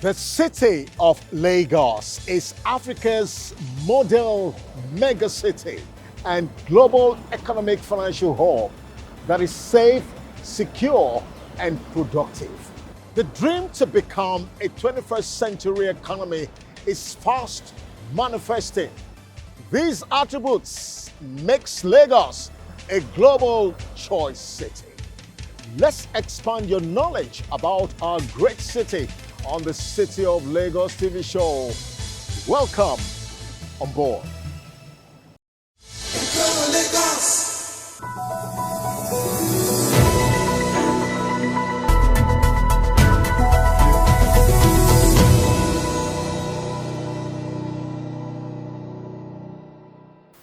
The city of Lagos is Africa's model megacity and global economic financial hub that is safe, secure, and productive. The dream to become a 21st century economy is fast manifesting. These attributes makes Lagos a global choice city. Let's expand your knowledge about our great city on the City of Lagos TV show. Welcome on board.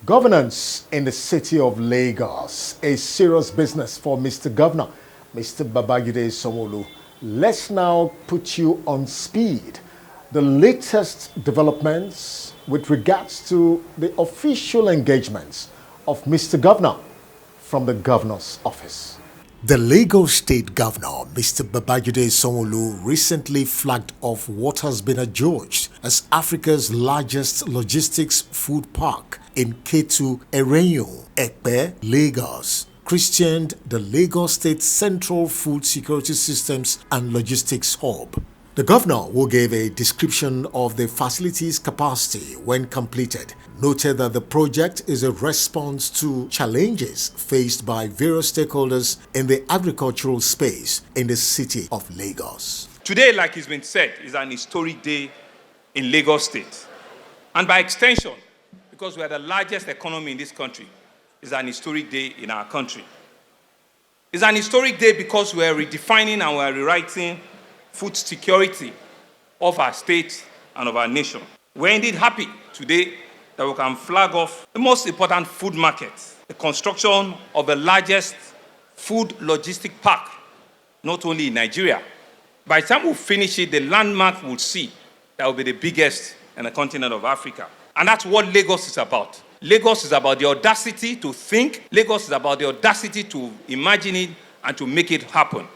Governance in the City of Lagos, a serious business for Mr. Governor, Mr. Babajide Sanwo-Olu. Let's now put you on speed. The latest developments with regards to the official engagements of Mr. Governor from the Governor's office. The Lagos State Governor, Mr. Babajide Sanwo-Olu, recently flagged off what has been adjudged as Africa's largest logistics food park in Ketu, Erenyo, Ekpe, Lagos, christened the Lagos State Central Food Security Systems and Logistics Hub. The governor, who gave a description of the facility's capacity when completed, noted that the project is a response to challenges faced by various stakeholders in the agricultural space in the city of Lagos. Today, like it's been said, is an historic day in Lagos State. And by extension, because we are the largest economy in this country, it's an historic day in our country. It's an historic day because we are redefining and we are rewriting food security of our state and of our nation. We're indeed happy today that we can flag off the most important food market, the construction of the largest food logistic park, not only in Nigeria. By the time we finish it, the landmark we'll see that will be the biggest in the continent of Africa. And that's what Lagos is about. Lagos is about the audacity to think. Lagos is about the audacity to imagine it and to make it happen.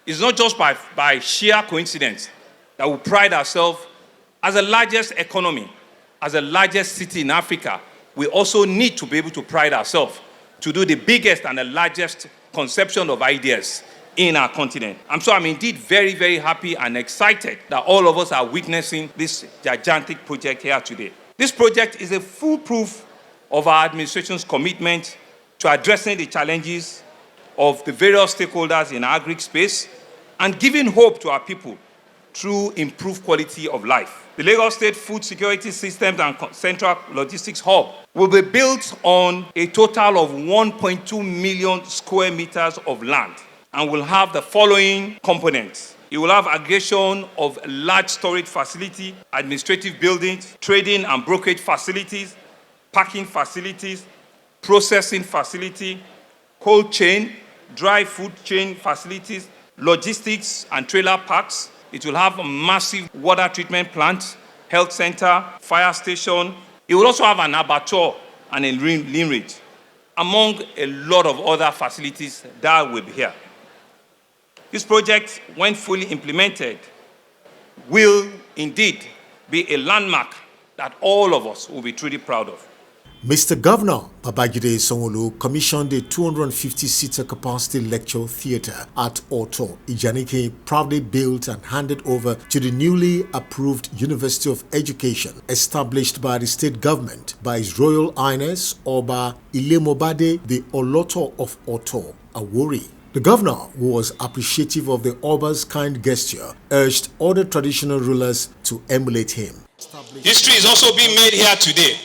It's not just by sheer coincidence that we pride ourselves as the largest economy, as the largest city in Africa. We also need to be able to pride ourselves to do the biggest and the largest conception of ideas in our continent. I'm indeed very, very happy and excited that all of us are witnessing this gigantic project here today. This project is a foolproof of our administration's commitment to addressing the challenges of the various stakeholders in our agri space and giving hope to our people through improved quality of life. The Lagos State Food Security Systems and Central Logistics Hub will be built on a total of 1.2 million square meters of land and will have the following components. It will have aggregation of large storage facility, administrative buildings, trading and brokerage facilities, packing facilities, processing facility, cold chain, dry food chain facilities, logistics and trailer parks. It will have a massive water treatment plant, health center, fire station. It will also have an abattoir and a lineage, among a lot of other facilities that will be here. This project, when fully implemented, will indeed be a landmark that all of us will be truly proud of. Mr. Governor Babajide Sanwo-Olu commissioned a 250-seater capacity lecture theatre at Oto, Ijanike, proudly built and handed over to the newly approved University of Education, established by the state government by His Royal Highness Oba Ilemobade the Oloto of Oto, Awori. The governor, who was appreciative of the Oba's kind gesture, urged other traditional rulers to emulate him. History is also being made here today.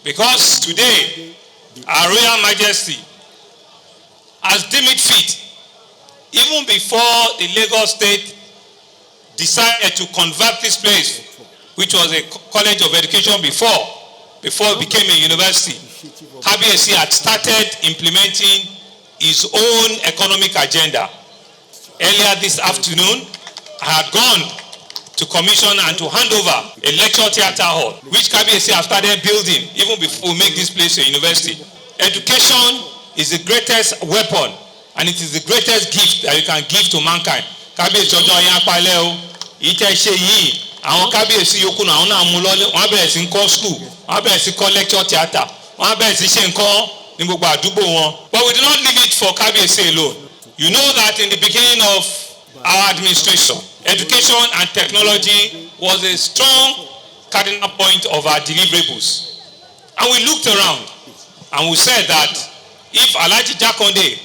Because today, our Royal Majesty has deemed it fit, even before the Lagos State decided to convert this place, which was a college of education before it became a university, Kabiyesi had started implementing his own economic agenda. Earlier this afternoon, I had gone to commission and to hand over a lecture theatre hall, which Kabiyesi have started building even before we make this place a university. Education is the greatest weapon and it is the greatest gift that you can give to mankind. Kabiyesi ọjọ́ yẹn apalẹ́ o. ìtẹ́ ṣe yìí àwọn kábíyèsí yòókù náà àwọn náà mú lọ́lé wọ́n bẹ̀rẹ̀ sí kọ́ school wọ́n bẹ̀rẹ̀ sí kọ́ lecture theatre wọ́n bẹ̀rẹ̀ sí ṣe nǹkan ní gbogbo àdúgbò wọn. But we do not leave it for kábíyèsí alone. You know that in the beginning of our administration, education and technology was a strong cardinal point of our deliverables. And we looked around and we said that if Alhaji Jakonde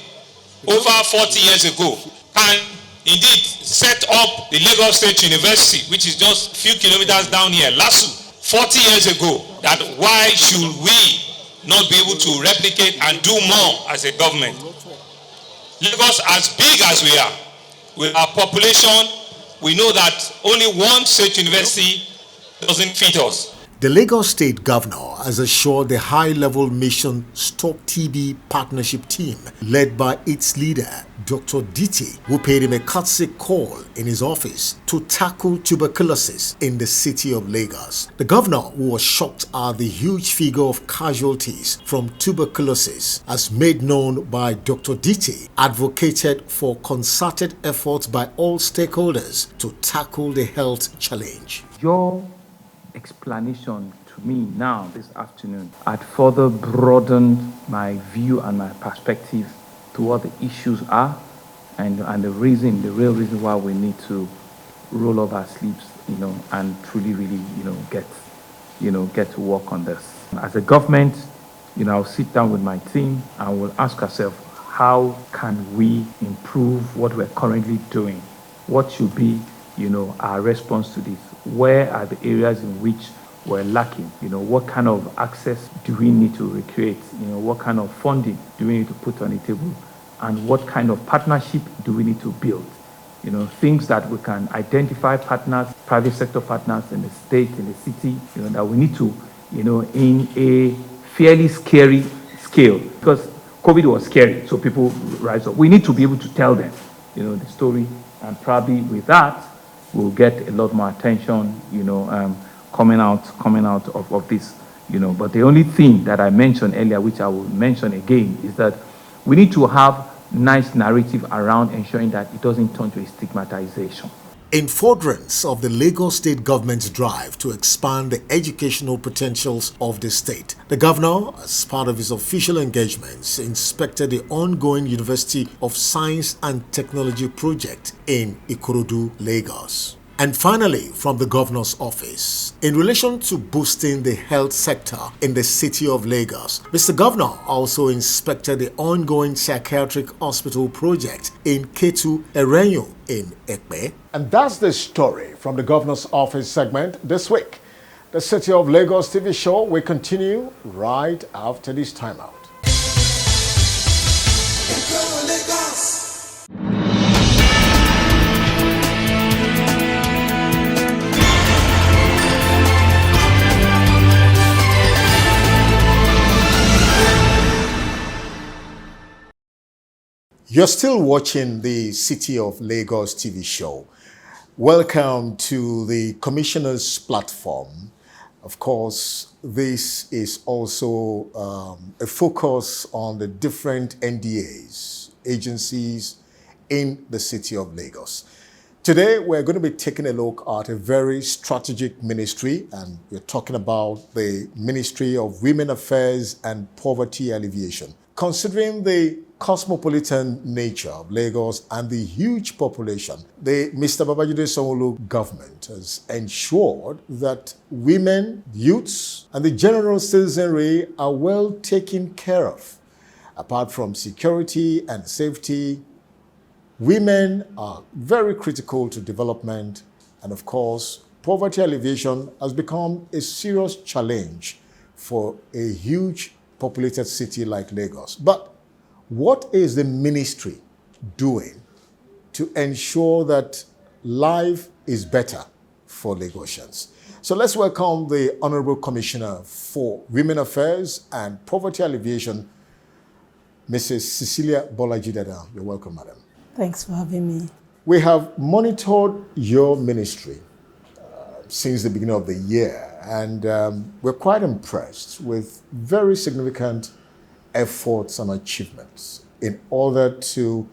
over 40 years ago can indeed set up the Lagos State University, which is just a few kilometers down here, LASU, 40 years ago, that why should we not be able to replicate and do more as a government? Lagos, as big as we are, with our population, we know that only one state university doesn't fit us. The Lagos State Governor has assured the high-level Mission Stop TB partnership team led by its leader, Dr. Diti, who paid him a courtesy call in his office to tackle tuberculosis in the city of Lagos. The governor, who was shocked at the huge figure of casualties from tuberculosis, as made known by Dr. Diti, advocated for concerted efforts by all stakeholders to tackle the health challenge. Your explanation to me now this afternoon had further broadened my view and my perspective to what the issues are and the real reason why we need to roll up our sleeves, and truly really, get to work on this. As a government, I'll sit down with my team and we'll ask ourselves, how can we improve what we're currently doing? What should be, our response to this? Where are the areas in which we're lacking? What kind of access do we need to recreate? What kind of funding do we need to put on the table? And what kind of partnership do we need to build? Things that we can identify partners, private sector partners in the state, in the city, that we need to, in a fairly scary scale, because COVID was scary, so people rise up. We need to be able to tell them, the story, and probably with that, we'll get a lot more attention, coming out of this, But the only thing that I mentioned earlier, which I will mention again, is that we need to have nice narrative around ensuring that it doesn't turn to a stigmatization. In furtherance of the Lagos State government's drive to expand the educational potentials of the state, the governor, as part of his official engagements, inspected the ongoing University of Science and Technology project in Ikorodu, Lagos. And finally, from the governor's office, in relation to boosting the health sector in the city of Lagos, Mr. Governor also inspected the ongoing psychiatric hospital project in Ketu Erenyo in Ekpe. And that's the story from the governor's office segment this week. The City of Lagos TV show will continue right after this timeout. You're still watching the City of Lagos TV show. Welcome to the Commissioner's platform. Of course, this is also a focus on the different NDAs, agencies in the City of Lagos. Today, we're going to be taking a look at a very strategic ministry, and we're talking about the Ministry of Women Affairs and Poverty Alleviation. Considering the cosmopolitan nature of Lagos and the huge population, the Mr. Babajide Sanwo-Olu government has ensured that women, youths, and the general citizenry are well taken care of. Apart from security and safety, women are very critical to development, and of course, poverty alleviation has become a serious challenge for a huge populated city like Lagos. But what is the ministry doing to ensure that life is better for Lagosians? So let's welcome the Honorable Commissioner for Women Affairs and Poverty Alleviation, Mrs. Cecilia Bolajidada. You're welcome, madam. Thanks for having me. We have monitored your ministry since the beginning of the year, and we're quite impressed with very significant efforts and achievements in order to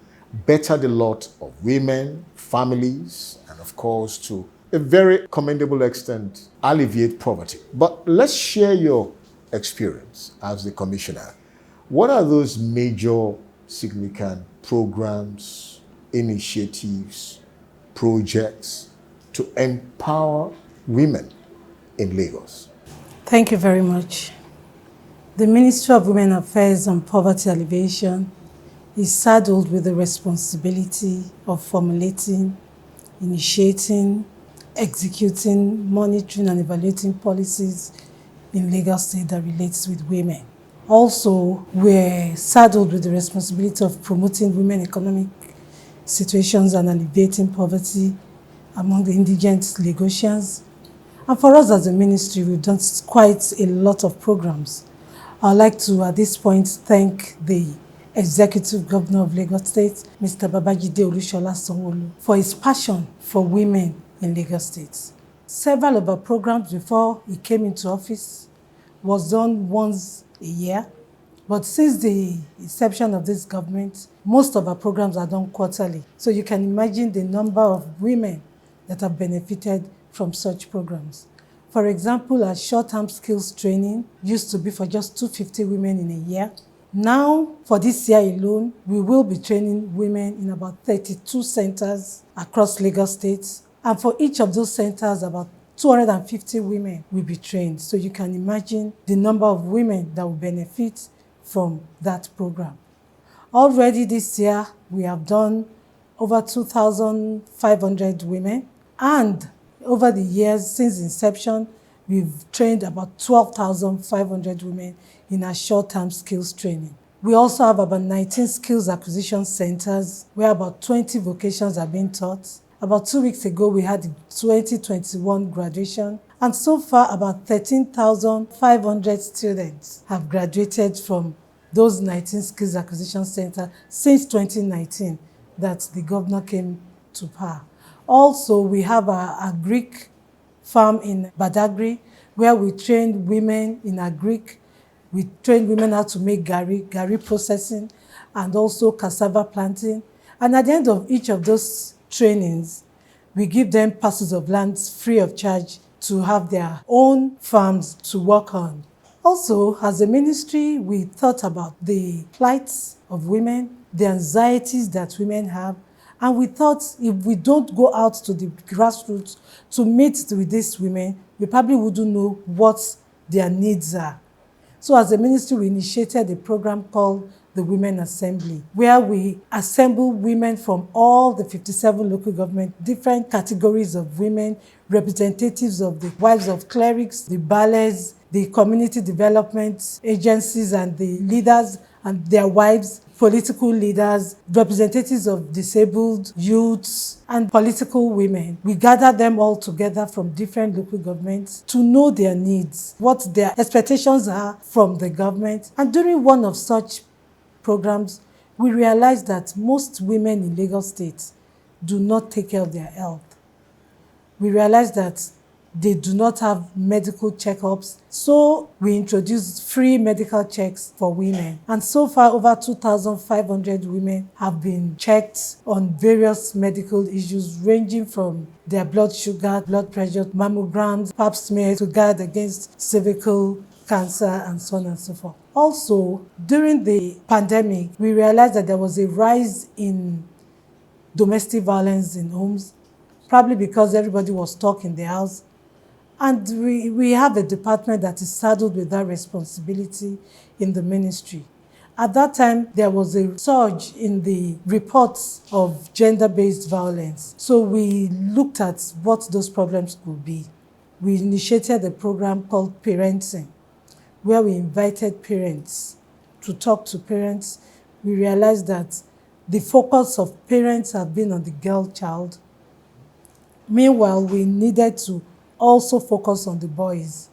better the lot of women, families, and of course, to a very commendable extent, alleviate poverty. But let's share your experience as the commissioner. What are those major significant programs, initiatives, projects to empower women in Lagos? Thank you very much. The Ministry of Women Affairs and Poverty Alleviation is saddled with the responsibility of formulating, initiating, executing, monitoring, and evaluating policies in Lagos State that relates with women. Also, we're saddled with the responsibility of promoting women economic situations and alleviating poverty among the indigent Lagosians. And for us as a ministry, we've done quite a lot of programs. I'd like to, at this point, thank the Executive Governor of Lagos State, Mr. Babajide Olushola Sanwo-Olu, for his passion for women in Lagos State. Several of our programs before he came into office was done once a year, but since the inception of this government, most of our programs are done quarterly. So you can imagine the number of women that have benefited from such programs. For example, our short-term skills training used to be for just 250 women in a year. Now, for this year alone, we will be training women in about 32 centers across Lagos State. And for each of those centers, about 250 women will be trained. So you can imagine the number of women that will benefit from that program. Already this year, we have done over 2,500 women. And over the years, since inception, we've trained about 12,500 women in our short-term skills training. We also have about 19 skills acquisition centers where about 20 vocations are being taught. About 2 weeks ago, we had the 2021 graduation. And so far, about 13,500 students have graduated from those 19 skills acquisition centers since 2019 that the governor came to power. Also, we have a Greek farm in Badagry where we train women in Greek. We train women how to make gari processing, and also cassava planting. And at the end of each of those trainings, we give them parcels of land free of charge to have their own farms to work on. Also, as a ministry, we thought about the plights of women, the anxieties that women have, and we thought if we don't go out to the grassroots to meet with these women, we probably wouldn't know what their needs are. So as a ministry, we initiated a program called the Women Assembly, where we assemble women from all the 57 local government, different categories of women, representatives of the wives of clerics, the ballets, the community development agencies and the leaders and their wives, political leaders, representatives of disabled youths, and political women. We gather them all together from different local governments to know their needs, what their expectations are from the government. And during one of such programs, we realized that most women in Lagos State do not take care of their health. We realized that they do not have medical checkups, so we introduced free medical checks for women. And so far, over 2,500 women have been checked on various medical issues, ranging from their blood sugar, blood pressure, mammograms, pap smears to guard against cervical cancer, and so on and so forth. Also, during the pandemic, we realized that there was a rise in domestic violence in homes, probably because everybody was stuck in the house. And we have a department that is saddled with that responsibility in the ministry. At that time, there was a surge in the reports of gender-based violence. So we looked at what those problems could be. We initiated a program called Parenting, where we invited parents to talk to parents. We realized that the focus of parents have been on the girl child. Meanwhile, we needed to also focus on the boys.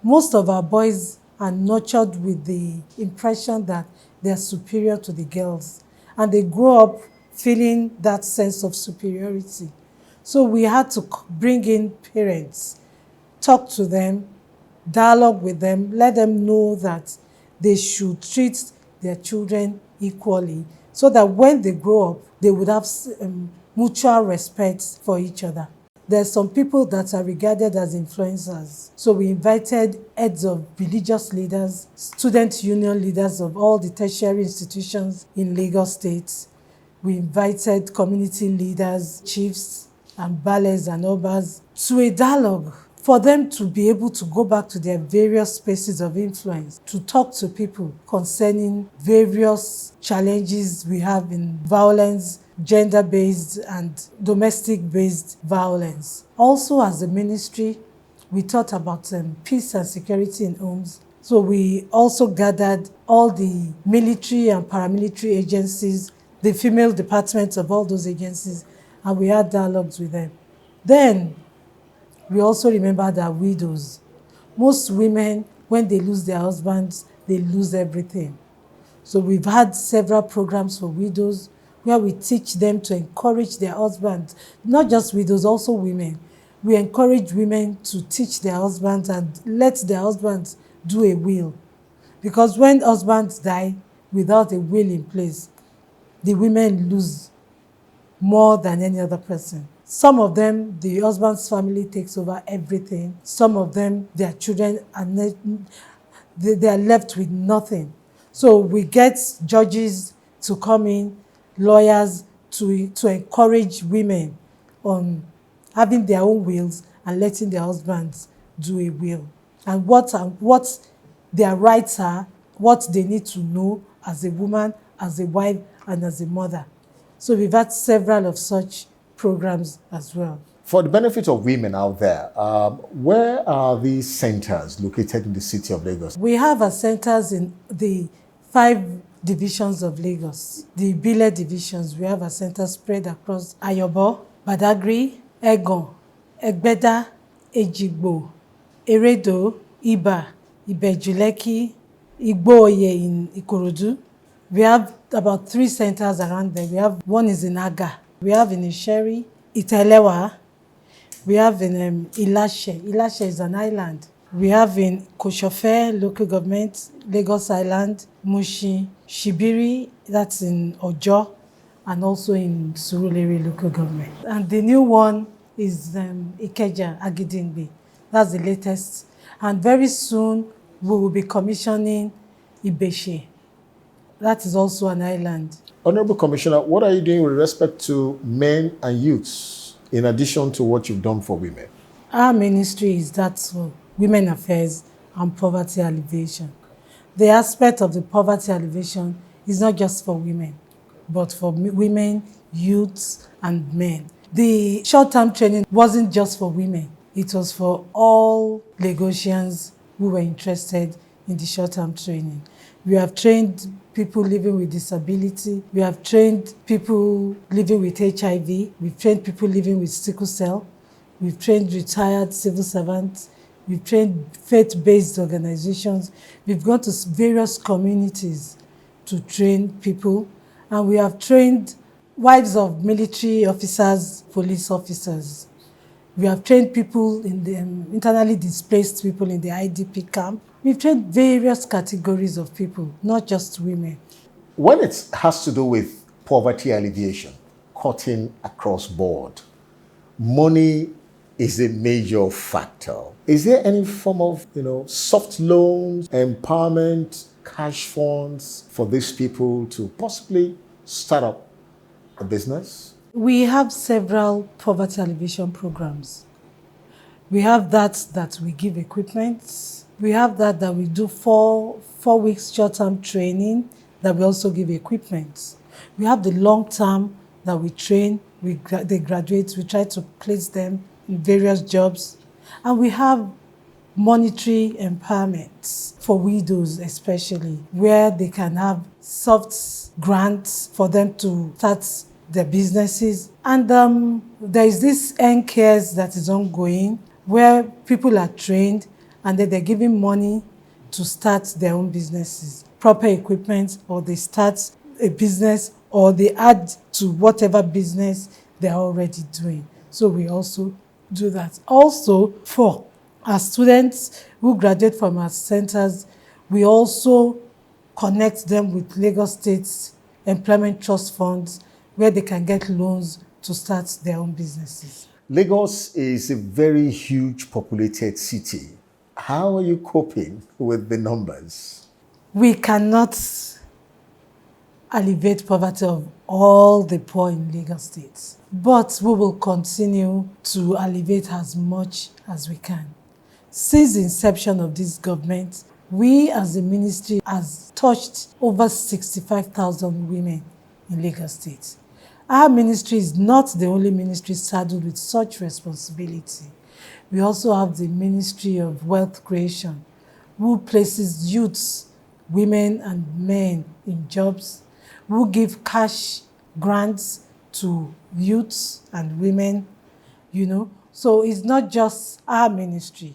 Most of our boys are nurtured with the impression that they're superior to the girls, and they grow up feeling that sense of superiority. So we had to bring in parents, talk to them, dialogue with them, let them know that they should treat their children equally, so that when they grow up, they would have mutual respect for each other. There's some people that are regarded as influencers. So we invited heads of religious leaders, student union leaders of all the tertiary institutions in Lagos State. We invited community leaders, chiefs, and ballets and obas to a dialogue for them to be able to go back to their various spaces of influence, to talk to people concerning various challenges we have in violence, gender-based and domestic-based violence. Also, as a ministry, we thought about peace and security in homes. So we also gathered all the military and paramilitary agencies, the female departments of all those agencies, and we had dialogues with them. Then we also remembered our widows. Most women, when they lose their husbands, they lose everything. So we've had several programs for widows where we teach them to encourage their husbands, not just widows, also women. We encourage women to teach their husbands and let their husbands do a will. Because when husbands die without a will in place, the women lose more than any other person. Some of them, the husband's family takes over everything. Some of them, their children are they are left with nothing. So we get judges to come in, lawyers to encourage women on having their own wills and letting their husbands do a will. And what their rights are, what they need to know as a woman, as a wife, and as a mother. So we've had several of such programs as well. For the benefit of women out there, where are these centers located in the city of Lagos? We have our centers in the 5 divisions of Lagos. The Bile divisions, we have our centers spread across Ayobo, Badagry, Egon, Egbeda, Ejigbo, Eredo, Iba, Ibejuleki, Igboye in Ikorodu. We have about 3 centers around there. We have one is in Aga. We have in Isheri, Itelewa. We have in Ilashe. Ilashe is an island. We have in Koshofe, local government, Lagos Island, Mushi, Shibiri, that's in Ojo, and also in Surulere local government. And the new one is Ikeja, Agidingbi. That's the latest. And very soon, we will be commissioning Ibeshe. That is also an island. Honorable Commissioner, what are you doing with respect to men and youths, in addition to what you've done for women? Our ministry is that for women affairs and poverty alleviation. The aspect of the poverty alleviation is not just for women, but for women, youths, and men. The short-term training wasn't just for women. It was for all Lagosians who were interested in the short-term training. We have trained people living with disability. We have trained people living with HIV. We've trained people living with sickle cell. We've trained retired civil servants. We've trained faith-based organizations. We've gone to various communities to train people. And we have trained wives of military officers, police officers. We have trained people in the internally displaced people in the IDP camp. We've trained various categories of people, not just women. When it has to do with poverty alleviation, cutting across board, money is a major factor. Is there any form of, soft loans, empowerment, cash funds for these people to possibly start up a business? We have several poverty alleviation programs. We have that we give equipment. We have that we do 4 weeks short-term training that we also give equipment. We have the long-term that we train, they graduate, we try to place them in various jobs. And we have monetary empowerment for widows especially, where they can have soft grants for them to start their businesses. And there is this NCARES that is ongoing, where people are trained and then they're given money to start their own businesses, proper equipment, or they start a business, or they add to whatever business they're already doing. So we also do that. Also, for our students who graduate from our centers, we also connect them with Lagos State's employment trust funds where they can get loans to start their own businesses. Lagos is a very huge populated city. How are you coping with the numbers? We cannot alleviate poverty of all the poor in Lagos State, but we will continue to alleviate as much as we can. Since the inception of this government, we as the ministry has touched over 65,000 women in Lagos State. Our ministry is not the only ministry saddled with such responsibility. We also have the Ministry of Wealth Creation, who places youths, women and men in jobs, who give cash grants to youths and women, So it's not just our ministry.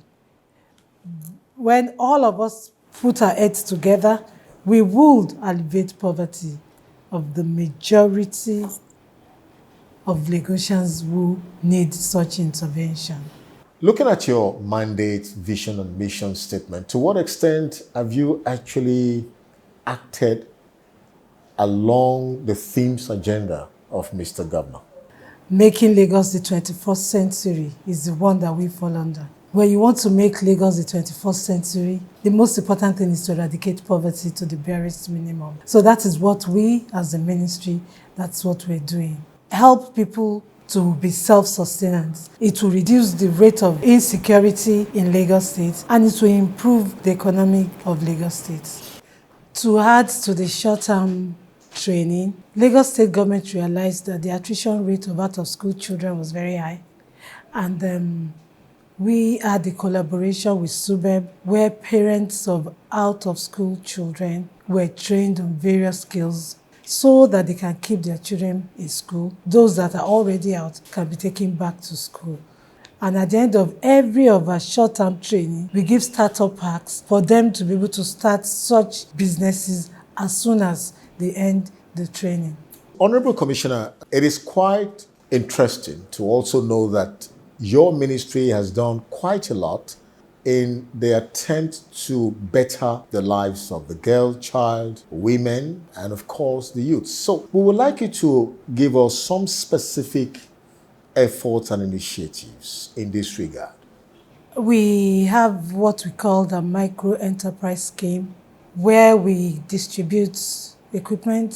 When all of us put our heads together, we would alleviate poverty of the majority of Lagosians who need such intervention. Looking at your mandate, vision, and mission statement, to what extent have you actually acted along the themes agenda of Mr. Governor? Making Lagos the 21st century is the one that we fall under. When you want to make Lagos the 21st century, the most important thing is to eradicate poverty to the barest minimum. So that is what we, as a ministry, that's what we're doing. Help people to be self-sustained. It will reduce the rate of insecurity in Lagos State, and it will improve the economy of Lagos State. To add to the short-term training, Lagos State government realized that the attrition rate of out-of-school children was very high, and we had a collaboration with SUBEB where parents of out-of-school children were trained on various skills so that they can keep their children in school. Those that are already out can be taken back to school. And at the end of every of our short-term training, we give startup packs for them to be able to start such businesses as soon as they end the training. Honorable Commissioner, it is quite interesting to also know that your ministry has done quite a lot in the attempt to better the lives of the girl child, women, and of course the youth. So we would like you to give us some specific efforts and initiatives in this regard. We have what we call the micro enterprise scheme, where we distribute equipment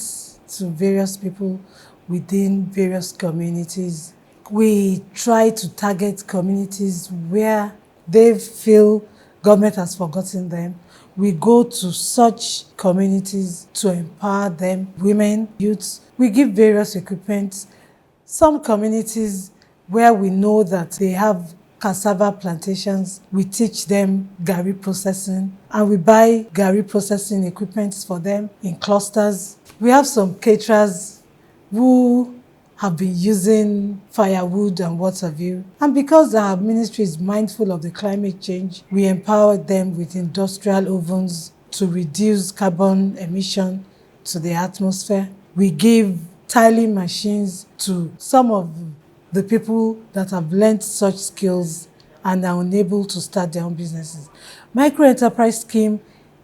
to various people within various communities. We try to target communities where they feel government has forgotten them. We go to such communities to empower them, women, youths. We give various equipment. Some communities where we know that they have cassava plantations, we teach them garri processing, and we buy garri processing equipment for them in clusters. We have some caterers who have been using firewood and what have you. And because our ministry is mindful of the climate change, we empower them with industrial ovens to reduce carbon emission to the atmosphere. We give tiling machines to some of the people that have learned such skills and are unable to start their own businesses. Micro enterprise scheme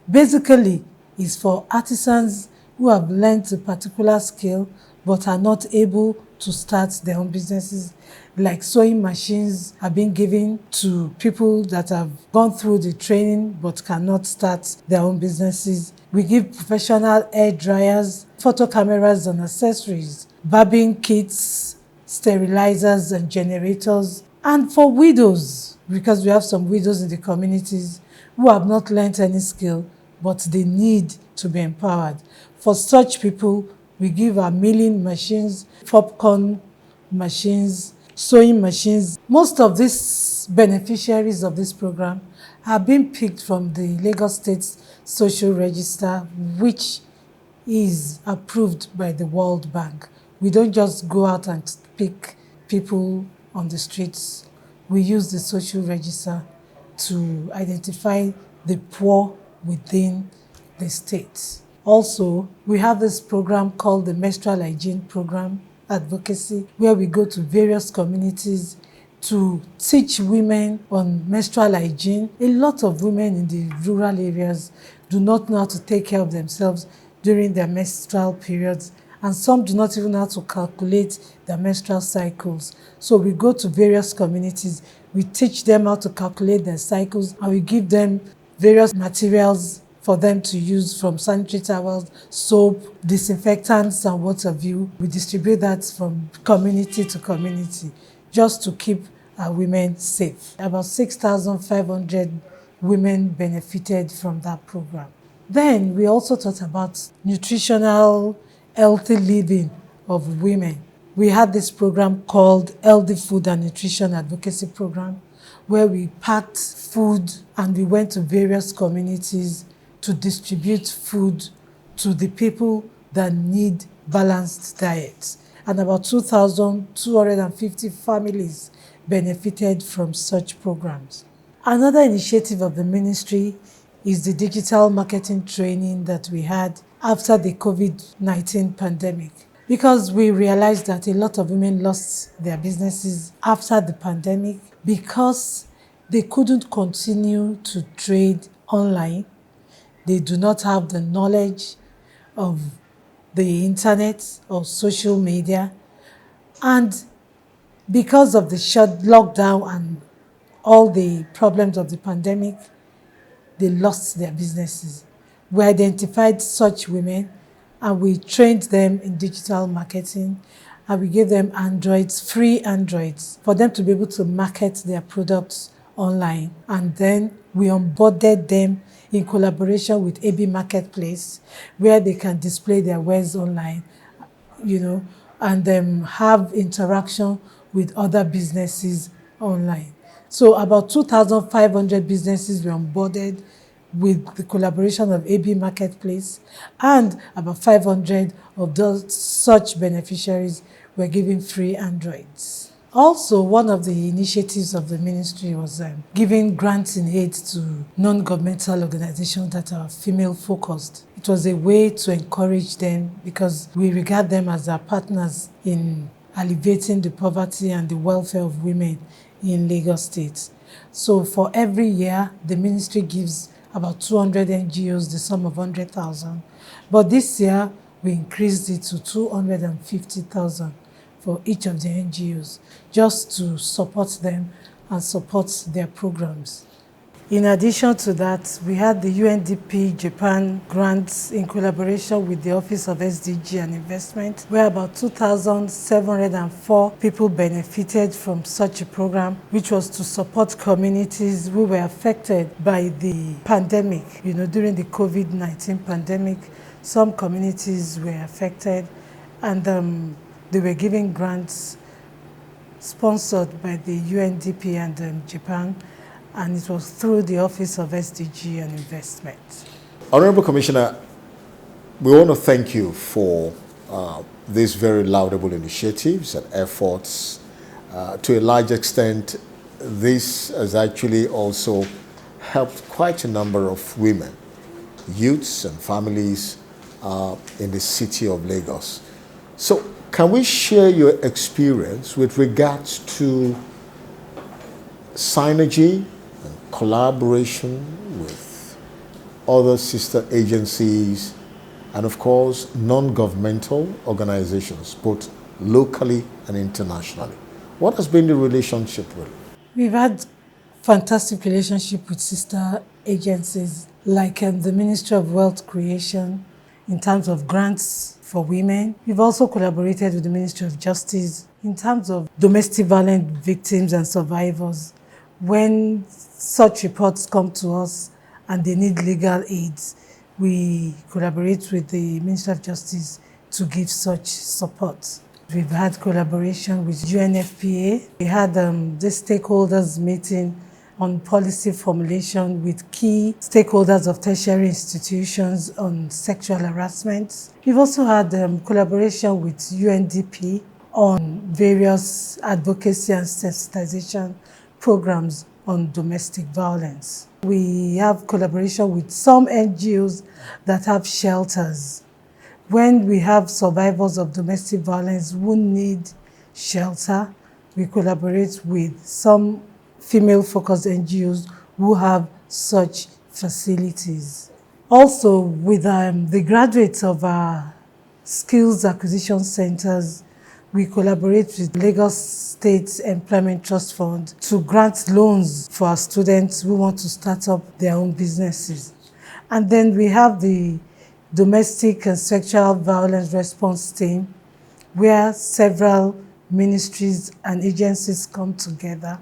basically is for artisans who have learned a particular skill but are not able to start their own businesses. Like sewing machines are being given to people that have gone through the training but cannot start their own businesses. We give professional hair dryers, photo cameras and accessories, barbing kits, sterilizers and generators. And for widows, because we have some widows in the communities who have not learned any skill, but they need to be empowered. For such people, we give our milling machines, popcorn machines, sewing machines. Most of these beneficiaries of this program have been picked from the Lagos State Social Register, which is approved by the World Bank. We don't just go out and pick people on the streets. We use the social register to identify the poor within the state. Also, we have this program called the Menstrual Hygiene Program Advocacy, where we go to various communities to teach women on menstrual hygiene. A lot of women in the rural areas do not know how to take care of themselves during their menstrual periods, and some do not even know how to calculate their menstrual cycles. So we go to various communities, we teach them how to calculate their cycles, and we give them various materials for them to use, from sanitary towels, soap, disinfectants, and what have you. We distribute that from community to community just to keep our women safe. About 6,500 women benefited from that program. Then we also talked about nutritional, healthy living of women. We had this program called Healthy Food and Nutrition Advocacy Program, where we packed food and we went to various communities to distribute food to the people that need balanced diets. And about 2,250 families benefited from such programs. Another initiative of the ministry is the digital marketing training that we had after the COVID-19 pandemic, because we realized that a lot of women lost their businesses after the pandemic because they couldn't continue to trade online. They do not have the knowledge of the internet or social media. And because of the shut lockdown and all the problems of the pandemic, they lost their businesses. We identified such women and we trained them in digital marketing, and we gave them Androids, free Androids, for them to be able to market their products online. And then we onboarded them in collaboration with AB Marketplace, where they can display their wares online, and have interaction with other businesses online. So about 2,500 businesses were onboarded with the collaboration of AB Marketplace, and about 500 of those such beneficiaries were given free Androids. Also, one of the initiatives of the ministry was giving grants in aid to non-governmental organizations that are female-focused. It was a way to encourage them because we regard them as our partners in alleviating the poverty and the welfare of women in Lagos State. So for every year, the ministry gives about 200 NGOs the sum of 100,000. But this year, we increased it to 250,000 for each of the NGOs, just to support them and support their programs. In addition to that, we had the UNDP Japan grants in collaboration with the Office of SDG and Investment, where about 2,704 people benefited from such a program, which was to support communities who were affected by the pandemic. During the COVID-19 pandemic, some communities were affected, and they were given grants sponsored by the UNDP and Japan, and it was through the Office of SDG and Investment. Honorable Commissioner, we want to thank you for these very laudable initiatives and efforts. To a large extent, this has actually also helped quite a number of women, youths and families in the city of Lagos. So can we share your experience with regards to synergy and collaboration with other sister agencies and, of course, non-governmental organizations, both locally and internationally? What has been the relationship really? We've had fantastic relationship with sister agencies like the Ministry of Wealth Creation in terms of grants for women. We've also collaborated with the Ministry of Justice in terms of domestic violence victims and survivors. When such reports come to us and they need legal aids, we collaborate with the Ministry of Justice to give such support. We've had collaboration with UNFPA. We had this stakeholders meeting on policy formulation with key stakeholders of tertiary institutions on sexual harassment. We've also had collaboration with UNDP on various advocacy and sensitization programs on domestic violence. We have collaboration with some NGOs that have shelters. When we have survivors of domestic violence who need shelter, we collaborate with some female-focused NGOs who have such facilities. Also, with the graduates of our skills acquisition centers, we collaborate with Lagos State Employment Trust Fund to grant loans for our students who want to start up their own businesses. And then we have the Domestic and Sexual Violence Response Team, where several ministries and agencies come together,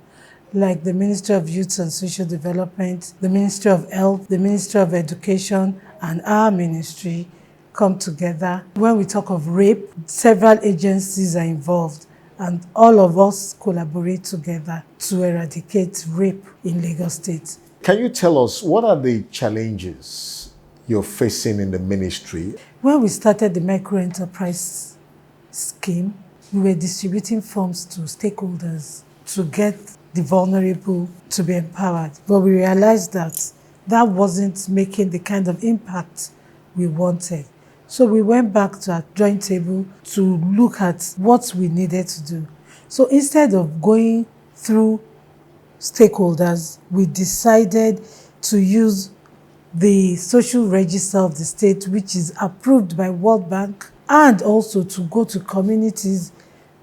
like the Ministry of Youth and Social Development, the Ministry of Health, the Ministry of Education, and our ministry come together. When we talk of rape, several agencies are involved, and all of us collaborate together to eradicate rape in Lagos State. Can you tell us what are the challenges you're facing in the ministry? When we started the microenterprise scheme, we were distributing funds to stakeholders to get the vulnerable to be empowered. But we realized that that wasn't making the kind of impact we wanted. So we went back to our drawing table to look at what we needed to do. So instead of going through stakeholders, we decided to use the social register of the state, which is approved by World Bank, and also to go to communities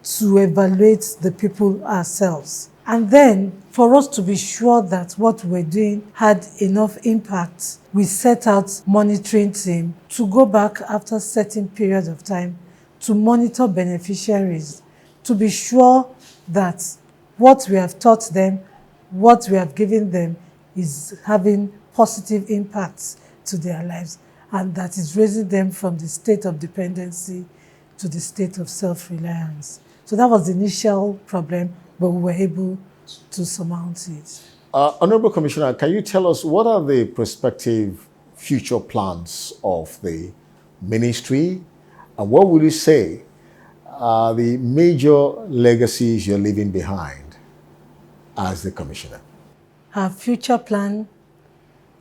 to evaluate the people ourselves. And then, for us to be sure that what we're doing had enough impact, we set out monitoring team to go back after certain periods of time to monitor beneficiaries, to be sure that what we have taught them, what we have given them is having positive impacts to their lives, and that is raising them from the state of dependency to the state of self-reliance. So that was the initial problem, but we were able to surmount it. Honorable Commissioner, can you tell us what are the prospective future plans of the ministry, and what would you say are the major legacies you're leaving behind as the Commissioner? Our future plan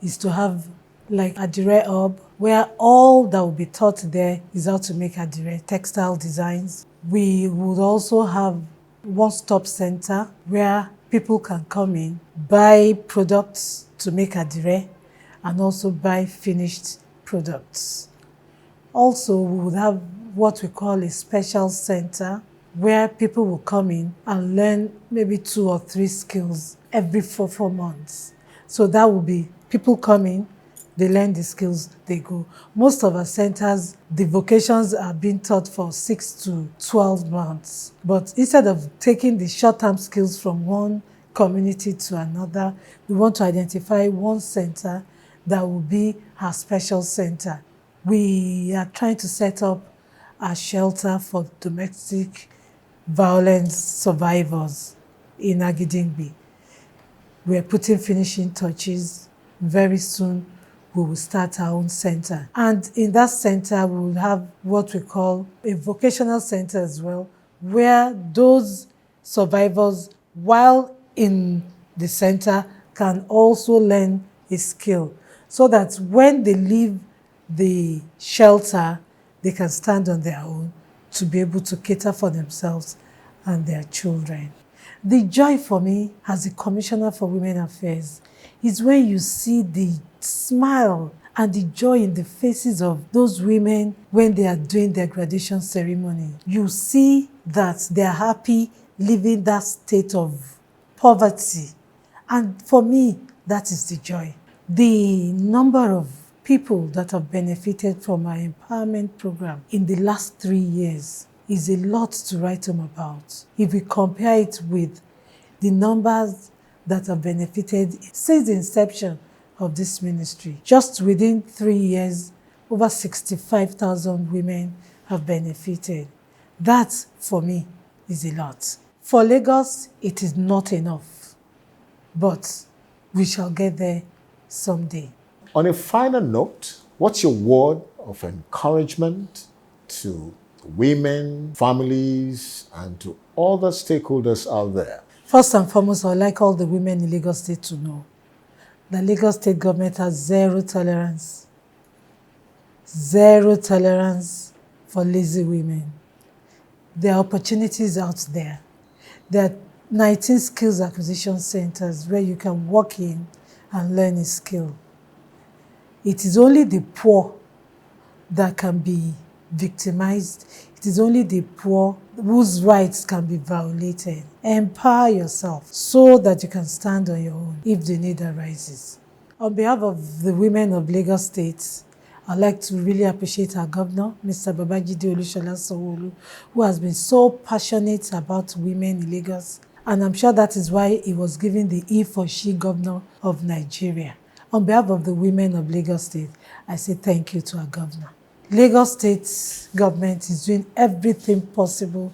is to have like a Adire Hub, where all that will be taught there is how to make Adire textile designs. We would also have one-stop center where people can come in, buy products to make Adire, and also buy finished products. Also, we would have what we call a special center where people will come in and learn maybe 2 or 3 skills every 4 months. So that will be people come in, they learn the skills, they go. Most of our centers, the vocations are being taught for 6 to 12 months. But instead of taking the short-term skills from one community to another, we want to identify one center that will be our special center. We are trying to set up a shelter for domestic violence survivors in Agidingbi. We are putting finishing touches. Very soon, we will start our own center. And in that center, we will have what we call a vocational center as well, where those survivors, while in the center, can also learn a skill, so that when they leave the shelter, they can stand on their own to be able to cater for themselves and their children. The joy for me as a Commissioner for Women Affairs is when you see the smile and the joy in the faces of those women when they are doing their graduation ceremony. You see that they are happy living that state of poverty. And for me, that is the joy. The number of people that have benefited from our empowerment program in the last 3 years is a lot to write home about. If we compare it with the numbers that have benefited since the inception of this ministry, just within 3 years, over 65,000 women have benefited. That, for me, is a lot. For Lagos, it is not enough, but we shall get there someday. On a final note, what's your word of encouragement to women, families, and to all the stakeholders out there? First and foremost, I would like all the women in Lagos State to know that Lagos State government has zero tolerance for lazy women. There are opportunities out there. There are 19 skills acquisition centers where you can walk in and learn a skill. It is only the poor that can be victimized. It is only the poor whose rights can be violated. Empower yourself so that you can stand on your own if the need arises. On behalf of the women of Lagos State, I'd like to really appreciate our governor, Mr. Babajide Olusola Sanwo-Olu, who has been so passionate about women in Lagos. And I'm sure that is why he was given the E for She governor of Nigeria. On behalf of the women of Lagos State, I say thank you to our governor. Lagos State government is doing everything possible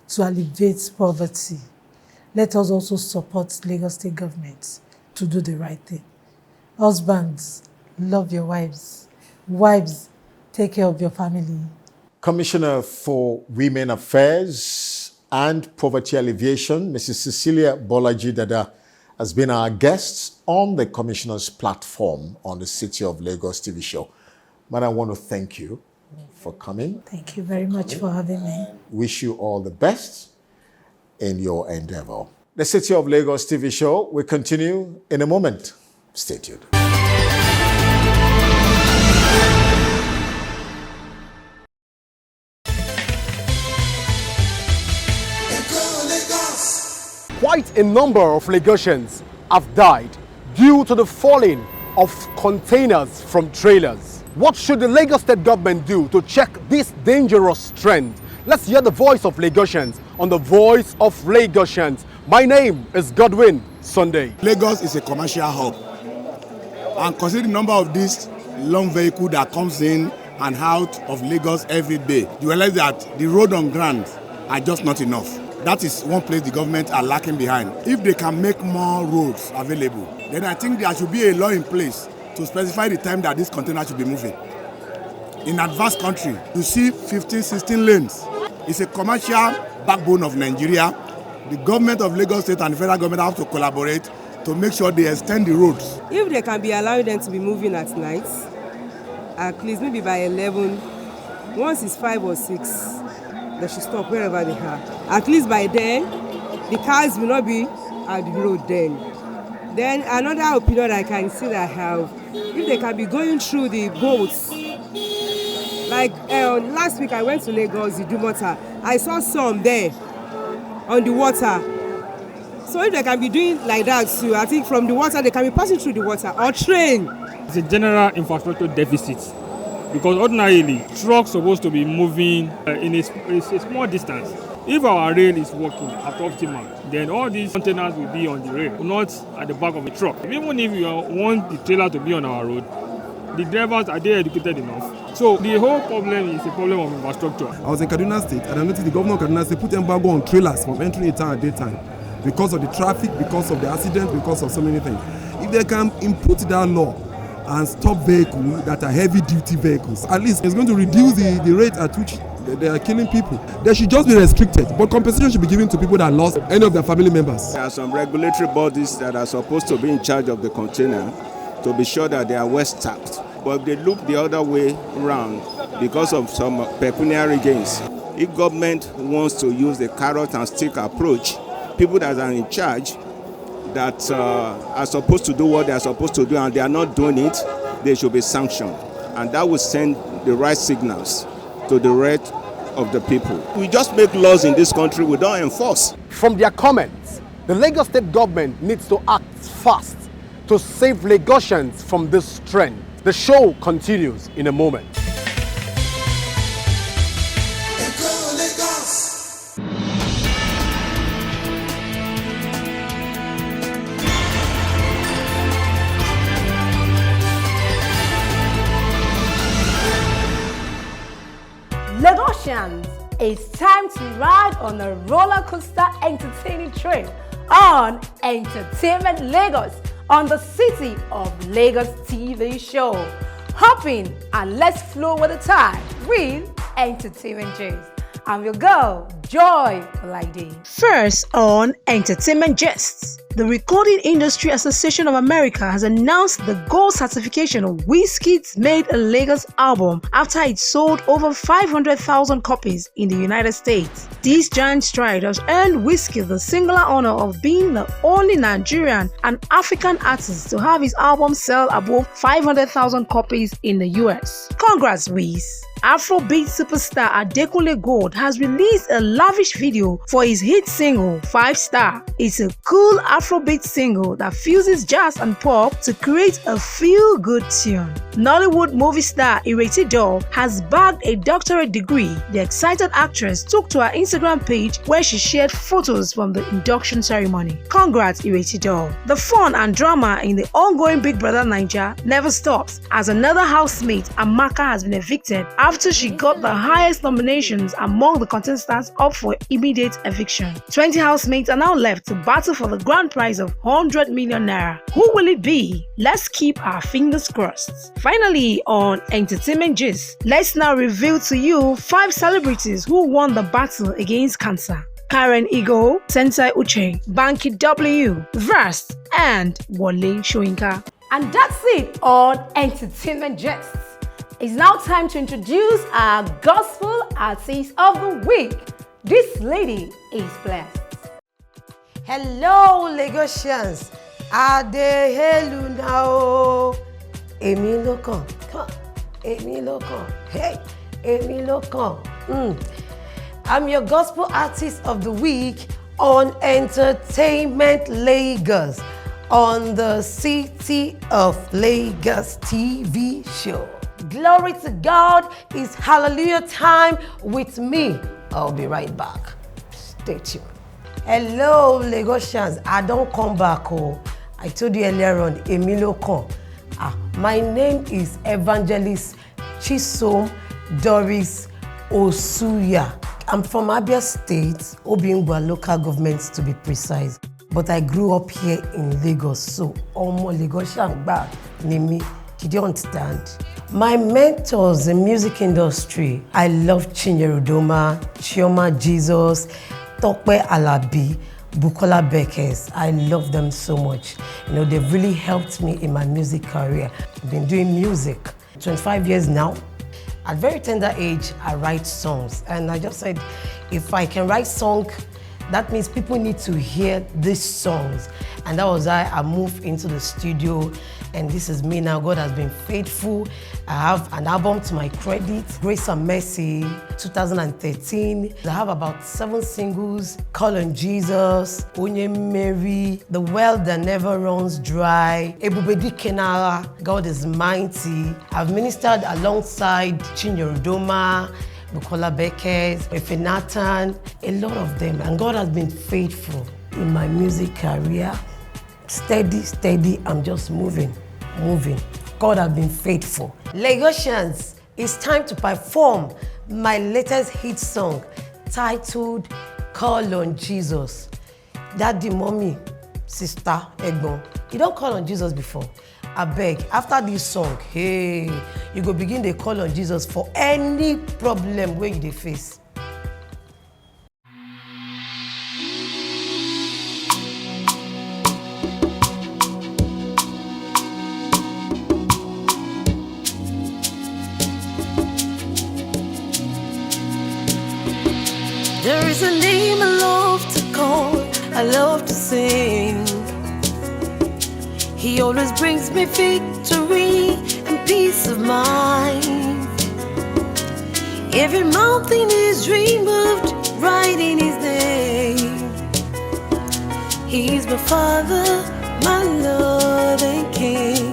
to alleviate poverty. Let us also support Lagos State government to do the right thing. Husbands, love your wives. Wives, take care of your family. Commissioner for Women Affairs and Poverty Alleviation, Mrs. Cecilia Bolaji Dada, has been our guest on the Commissioner's platform on the City of Lagos TV show. Madam, I want to thank you for coming. Thank you very much for having me. Wish you all the best in your endeavor. The City of Lagos TV show will continue in a moment. Stay tuned. Quite a number of Lagosians have died due to the falling of containers from trailers. What should the Lagos State government do to check this dangerous trend? Let's hear the voice of Lagosians on the Voice of Lagosians. My name is Godwin Sunday. Lagos is a commercial hub, and considering the number of these long vehicles that comes in and out of Lagos every day, you realize that the road on ground are just not enough. That is one place the government are lacking behind. If they can make more roads available, then I think there should be a law in place to specify the time that this container should be moving. In advanced country, you see 15, 16 lanes. It's a commercial backbone of Nigeria. The government of Lagos State and the federal government have to collaborate to make sure they extend the roads. If they can be allowing them to be moving at night, at least maybe by 11, once it's 5 or 6, they should stop wherever they are. At least by then, the cars will not be at the road then. Then another opinion I can see that I have, if they can be going through the boats, like last week I went to Lagos, the Dumota, I saw some there on the water. So if they can be doing like that too, I think from the water they can be passing through the water or train. It's a general infrastructure deficit because ordinarily trucks supposed to be moving in a small distance. If our rail is working at optimal, then all these containers will be on the rail, not at the back of the truck. Even if you want the trailer to be on our road, the drivers, are they educated enough? So the whole problem is a problem of infrastructure. I was in Kaduna State and I noticed the governor of Kaduna State put embargo on trailers from entering a town at daytime because of the traffic, because of the accident, because of so many things. If they can input that law and stop vehicles that are heavy-duty vehicles, at least it's going to reduce the rate at which they are killing people. They should just be restricted, but compensation should be given to people that lost any of their family members. There are some regulatory bodies that are supposed to be in charge of the container to be sure that they are well staffed. But if they look the other way around because of some pecuniary gains, if government wants to use the carrot and stick approach, people that are in charge that are supposed to do what they are supposed to do and they are not doing it, they should be sanctioned. And that will send the right signals to the rest of the people. We just make laws in this country, we don't enforce. From their comments, the Lagos State government needs to act fast to save Lagosians from this trend. The show continues in a moment. Lagosians, it's time to ride on a roller coaster entertaining train on Entertainment Lagos on the City of Lagos TV show. Hop in and let's flow with the tide with Entertainment James. I'm your girl, Joy Olaide. First on Entertainment Gests. The Recording Industry Association of America has announced the gold certification of Wizkid's Made in Lagos album after it sold over 500,000 copies in the United States. This giant stride has earned Wizkid the singular honor of being the only Nigerian and African artist to have his album sell above 500,000 copies in the US. Congrats, Wiz! Afrobeat superstar Adekunle Gold has released a lavish video for his hit single 5 Star. It's a cool Afrobeat single that fuses jazz and pop to create a feel-good tune. Nollywood movie star Ireti Doll has bagged a doctorate degree. The excited actress took to her Instagram page where she shared photos from the induction ceremony. Congrats, Ireti Doll. The fun and drama in the ongoing Big Brother Naija never stops as another housemate, Amaka, has been evicted after she got the highest nominations among the contestants up for immediate eviction. 20 housemates are now left to battle for the grand prize of 100 million naira. Who will it be? Let's keep our fingers crossed. Finally, on Entertainment Gist, let's now reveal to you 5 celebrities who won the battle against cancer. Karen Igo, Sensei Uche, Banky W, Vrast, and Wole Soyinka. And that's it on Entertainment Gests. It's now time to introduce our Gospel Artist of the Week. This lady is blessed. Hello, Lagosians. Adehelu now. Èmi ló kàn. Èmi ló kàn. Hey, èmi ló kàn. I'm your Gospel Artist of the Week on Entertainment Lagos on the City of Lagos TV show. Glory to God, it's hallelujah time with me. I'll be right back. Stay tuned. Hello, Lagosians. I don't come back. I told you earlier on, èmi ló kàn. My name is Evangelist Chisom Doris Osuya. I'm from Abia State, Obingwa local government to be precise. But I grew up here in Lagos, so Omo Lagosian bad name me. Did you understand? My mentors in music industry, I love Chinyere Udoma, Chioma Jesus, Tope Alabi, Bukola Beckers. I love them so much. You know, they've really helped me in my music career. I've been doing music 25 years now. At a very tender age, I write songs. And I just said, if I can write songs, that means people need to hear these songs. And that was why I moved into the studio. And this is me now. God has been faithful. I have an album to my credit, Grace and Mercy, 2013. I have about 7 singles, Call on Jesus, Onye Mary, The Well That Never Runs Dry, Ebubedi Kenara, God is Mighty. I've ministered alongside Chinyere Udoma, Bukola Beckers, Efe Nathan, a lot of them. And God has been faithful in my music career. Steady, I'm just moving. God has been faithful. Lagosians, it's time to perform my latest hit song titled Call on Jesus. Daddy, mommy, sister, egbon, you don't call on Jesus before. I beg, after this song, hey, you go begin to call on Jesus for any problem where you dey face. There is a name I love to call, I love to sing. He always brings me victory and peace of mind. Every mountain is removed right in His name. He is my Father, my Lord and King.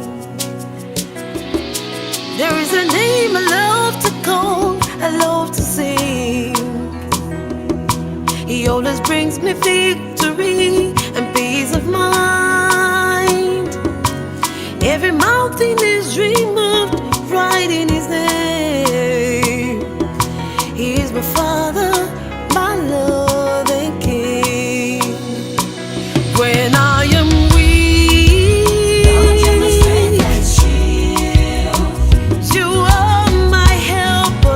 There is a name I love to call, I love to sing. He always brings me victory and peace of mind. Every mountain is removed right in His name. He is my Father, my Lord and King. When I am weak, You are my helper.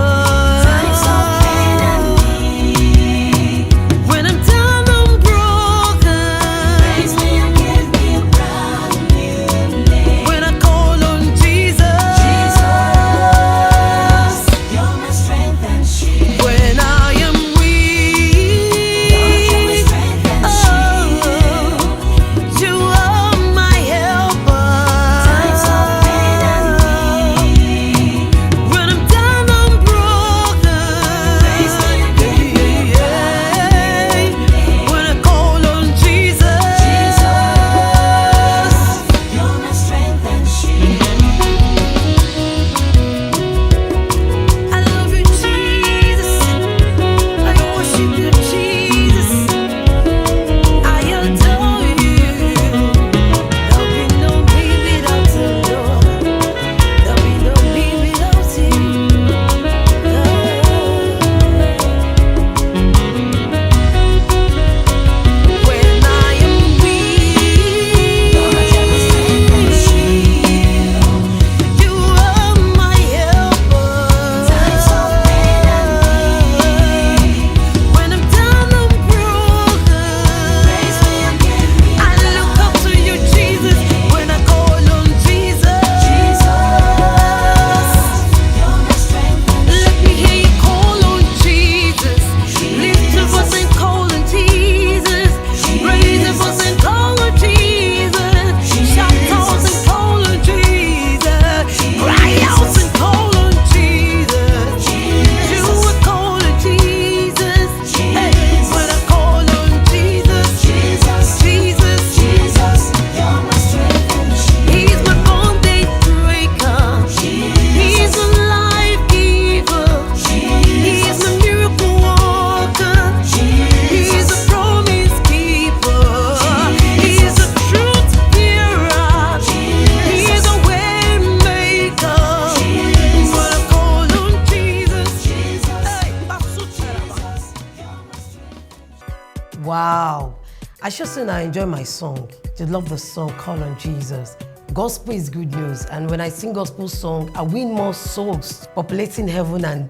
Wow. I sure soon I enjoy my song. I love the song, Call on Jesus. Gospel is good news, and when I sing gospel song, I win more souls populating heaven and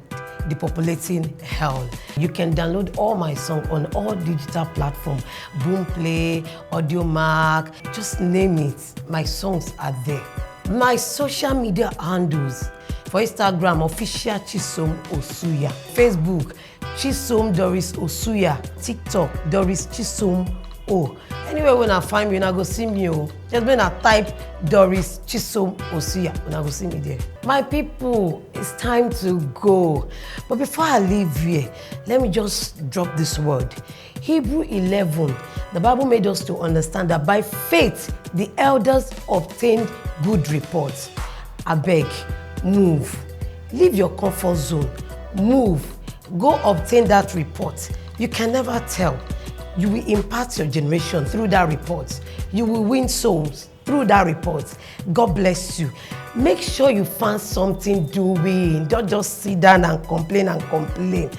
depopulating hell. You can download all my songs on all digital platforms, Boomplay, Audiomack, just name it. My songs are there. My social media handles: for Instagram, official Chisom Osuya; Facebook, Chisom Doris Osuya; TikTok, Doris Chisom O. Anyway, when I find me, when I go see me, just when I type Doris Chisom Osuya, when I go see me there. My people, it's time to go. But before I leave here, let me just drop this word. Hebrew 11, the Bible made us to understand that by faith, the elders obtained good reports. I beg, move. Leave your comfort zone. Move. Go obtain that report. You can never tell. You will impact your generation through that report. You will win souls through that report. God bless you. Make sure you find something doing. Don't just sit down and complain and complain.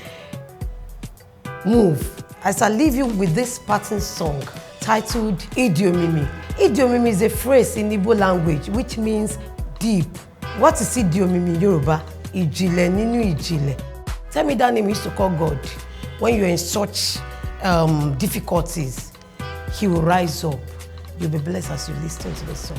Move. As I leave you with this parting song titled Idiomimi. Idiomimi is a phrase in Igbo language which means deep. What is Idiomimi in Yoruba? Ijile ninu ijile. Tell me that name you used to call God. When you're in such difficulties, He will rise up. You'll be blessed as you listen to the song.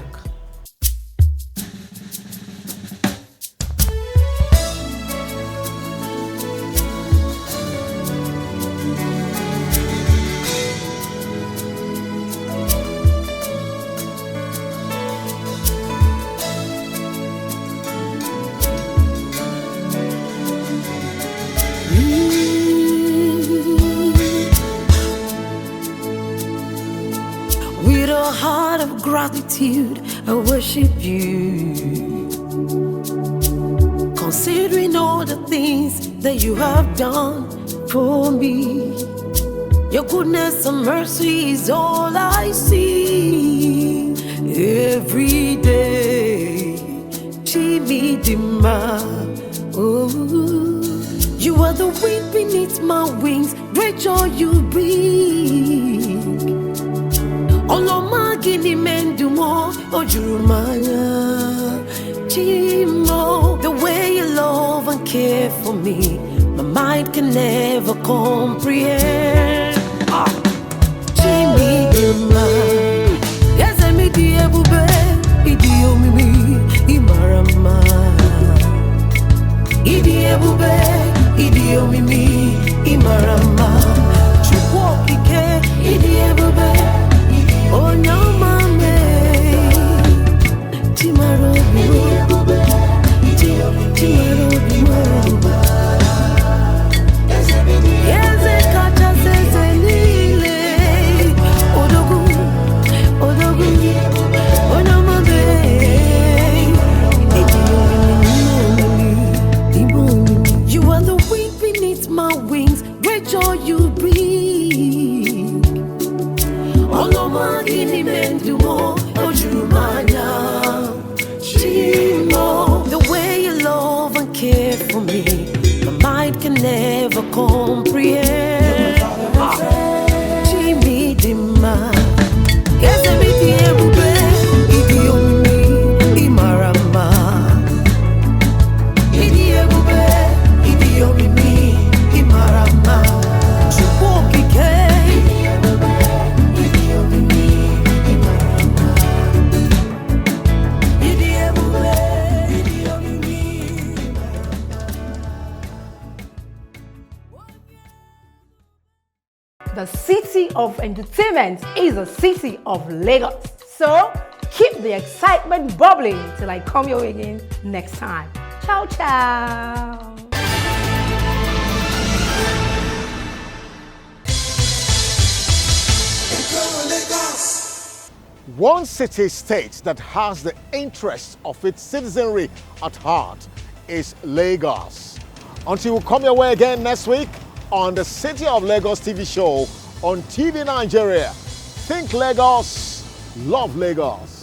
With a heart of gratitude, I worship you. Considering all the things that you have done for me, your goodness and mercy is all I see. Every day, Chimidima. Oh, you are the wind beneath my wings, great joy you bring. Oloma gini mendumo ojurumanya Chimo. The way you love and care for me, my mind can never comprehend. Chimi dima, yes I me di ebube, idi omimi, imarama. Idi ebube, idi omimi, imarama. Chukwokike, idi ebube. Oh no, mame, tomorrow be yes, it catches us anyway. Odogu, oh no, mame. You are the wind beneath my wings, great joy you bring. Oloma gini mendumo ojurumanya Chimo. The way you love and care for me, my mind can never comprehend. Chimi dima, yes I be the ebube, idi omi, imarama. Idi ebube, idi omi, imarama. Chukwokike. The city of entertainment is the city of Lagos. So keep the excitement bubbling till I come your way again next time. Ciao, ciao. One city-state that has the interests of its citizenry at heart is Lagos. Until we come your way again next week on the City of Lagos TV show on TV Nigeria. Think Lagos, love Lagos.